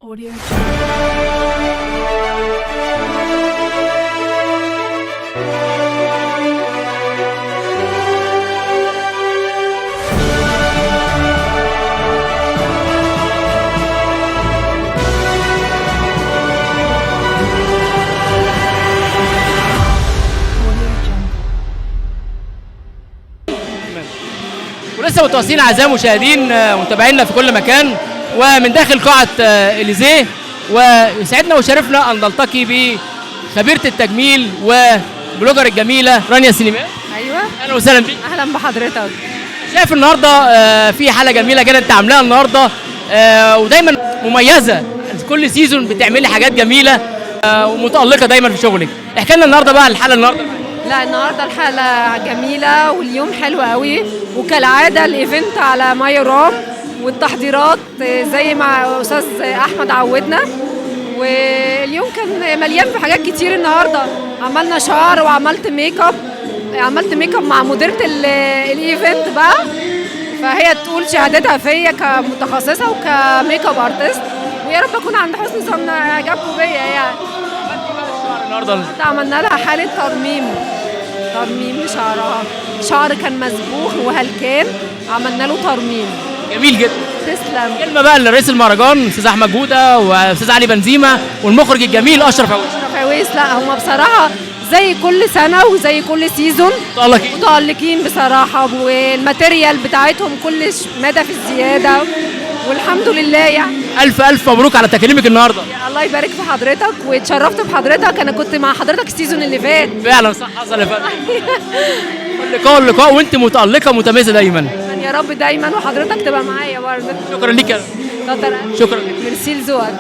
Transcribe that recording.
Audio. ولسه متواصلين اعزائي المشاهدين ومتابعينا في كل مكان ومن داخل قاعه اليزيه، ويسعدنا وشرفنا ان نلتقي بخبيره التجميل وبلوجر الجميله رانيا سليمان. ايوه، اهلا وسهلا بيك. اهلا بحضرتك. شايف النهارده في حاله جميله كده انت عاملاها النهارده، ودايما مميزه، كل سيزون بتعملي حاجات جميله ومتالقه دايما في شغلك. احكي لنا النهارده بقى الحاله النهارده. لا، النهارده الحلقه جميله واليوم حلو قوي، وكالعاده الايفنت على ماي راب والتحضيرات زي ما استاذ احمد عودنا. واليوم كان مليان بحاجات كتير. النهارده عملنا شعر وعملت ميك اب، عملت ميك اب مع مديره الايفنت بقى، فهي تقول شهادتها فيا كمتخصصه وكميك اب ارتست، ويا رب اكون عند حسن ظن اعجابكم بيا. يعني النهارده عملنا لها حاله ترميم لشعرها. شعر كان مسبوخ وهلكان، عملنا له ترميم جميل جدا. تسلم. كلمه بقى لرئيس المهرجان استاذ احمد جوده واستاذ علي بنزيمه والمخرج الجميل اشرف عويس. اشرف عويس، لا هم بصراحه زي كل سنه وزي كل سيزون متألقين بصراحه، والماتيريال بتاعتهم كل مدى في الزياده، والحمد لله. يعني الف الف مبروك على تكريمك النهارده. الله يبارك في حضرتك، واتشرفت بحضرتك. انا كنت مع حضرتك السيزون اللي فات. فعلا صح، حصل يا فندم. كل لقاء وانت متألقه متميزه دايما. يا رب دايما، وحضرتك تبقى معايا برضه. شكرا ليك. شكرا. شكرا. ميرسي لذوقك.